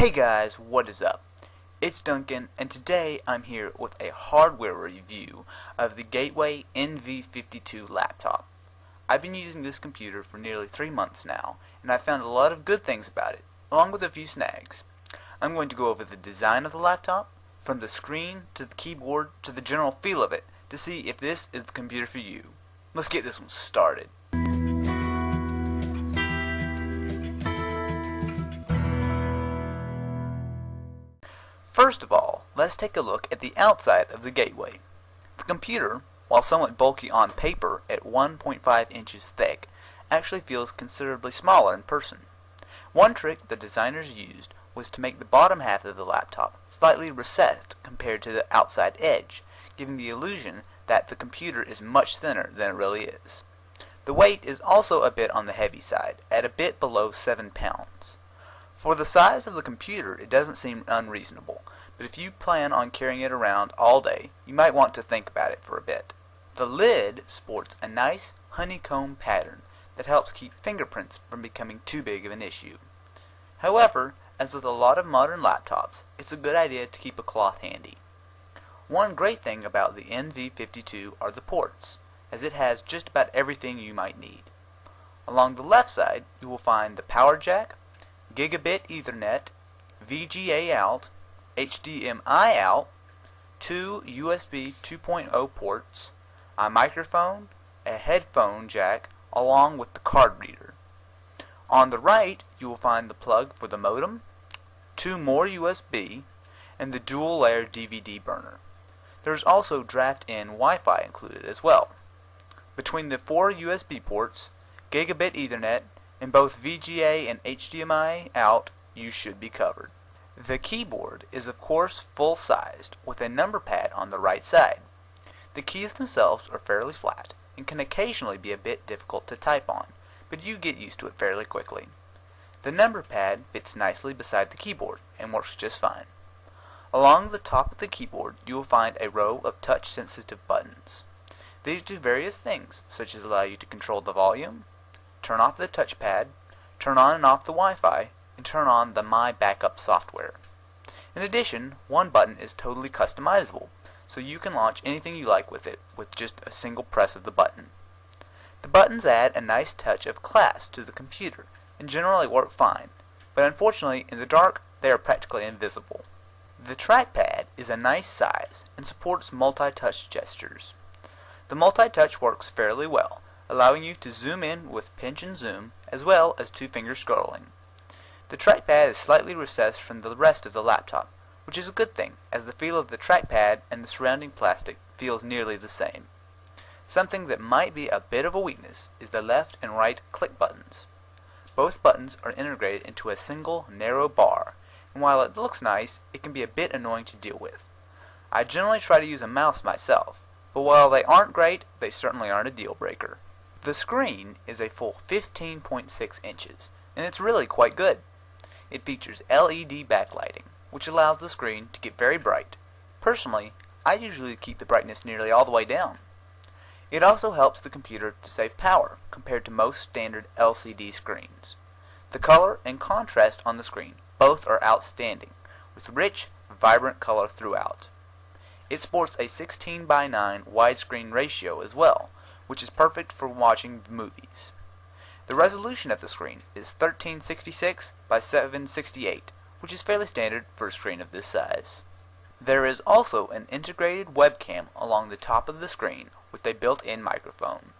Hey guys, what is up? It's Duncan, and today I'm here with a hardware review of the Gateway NV52 laptop. I've been using this computer for nearly 3 months now, and I've found a lot of good things about it, along with a few snags. I'm going to go over the design of the laptop, from the screen to the keyboard to the general feel of it, to see if this is the computer for you. Let's get this one started. First of all, let's take a look at the outside of the Gateway. The computer, while somewhat bulky on paper at 1.5 inches thick, actually feels considerably smaller in person. One trick the designers used was to make the bottom half of the laptop slightly recessed compared to the outside edge, giving the illusion that the computer is much thinner than it really is. The weight is also a bit on the heavy side, at a bit below 7 pounds. For the size of the computer, it doesn't seem unreasonable, but if you plan on carrying it around all day, you might want to think about it for a bit. The lid sports a nice honeycomb pattern that helps keep fingerprints from becoming too big of an issue. However, as with a lot of modern laptops, it's a good idea to keep a cloth handy. One great thing about the NV52 are the ports, as it has just about everything you might need. Along the left side, you will find the power jack, Gigabit Ethernet, VGA out, HDMI out, 2 USB 2.0 ports, a microphone, a headphone jack, along with the card reader. On the right, you will find the plug for the modem, 2 more USB, and the dual-layer DVD burner. There's also draft-in Wi-Fi included as well. Between the 4 USB ports, Gigabit Ethernet, and both VGA and HDMI out, you should be covered. The keyboard is of course full-sized, with a number pad on the right side. The keys themselves are fairly flat, and can occasionally be a bit difficult to type on, but you get used to it fairly quickly. The number pad fits nicely beside the keyboard, and works just fine. Along the top of the keyboard, you will find a row of touch-sensitive buttons. These do various things, such as allow you to control the volume, turn off the touchpad, turn on and off the Wi-Fi, and turn on the My Backup software. In addition, one button is totally customizable, so you can launch anything you like with it with just a single press of the button. The buttons add a nice touch of class to the computer and generally work fine, but unfortunately in the dark they are practically invisible. The trackpad is a nice size and supports multi-touch gestures. The multi-touch works fairly well, allowing you to zoom in with pinch and zoom, as well as 2-finger scrolling. The trackpad is slightly recessed from the rest of the laptop, which is a good thing, as the feel of the trackpad and the surrounding plastic feels nearly the same. Something that might be a bit of a weakness is the left and right click buttons. Both buttons are integrated into a single narrow bar, and while it looks nice, it can be a bit annoying to deal with. I generally try to use a mouse myself, but while they aren't great, they certainly aren't a deal breaker. The screen is a full 15.6 inches, and it's really quite good. It features LED backlighting, which allows the screen to get very bright. Personally, I usually keep the brightness nearly all the way down. It also helps the computer to save power compared to most standard LCD screens. The color and contrast on the screen both are outstanding, with rich, vibrant color throughout. It sports a 16:9 widescreen ratio as well, which is perfect for watching movies. The resolution of the screen is 1366 by 768, which is fairly standard for a screen of this size. There is also an integrated webcam along the top of the screen with a built-in microphone.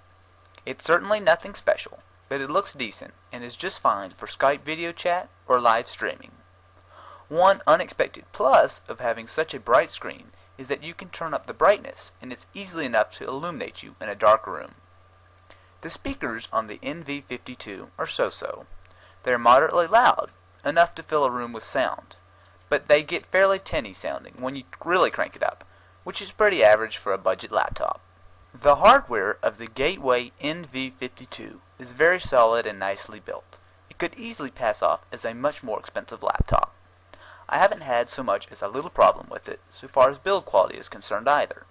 It's certainly nothing special, but it looks decent and is just fine for Skype video chat or live streaming. One unexpected plus of having such a bright screen is that you can turn up the brightness, and it's easily enough to illuminate you in a dark room. The speakers on the NV52 are so-so. They are moderately loud, enough to fill a room with sound, but they get fairly tinny sounding when you really crank it up, which is pretty average for a budget laptop. The hardware of the Gateway NV52 is very solid and nicely built. It could easily pass off as a much more expensive laptop. I haven't had so much as a little problem with it, so far as build quality is concerned either.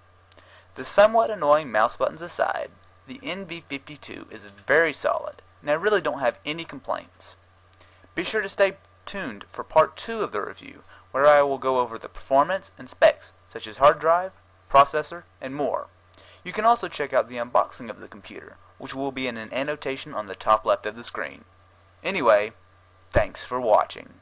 The somewhat annoying mouse buttons aside, the NV52 is very solid, and I really don't have any complaints. Be sure to stay tuned for part 2 of the review, where I will go over the performance and specs, such as hard drive, processor, and more. You can also check out the unboxing of the computer, which will be in an annotation on the top left of the screen. Anyway, thanks for watching.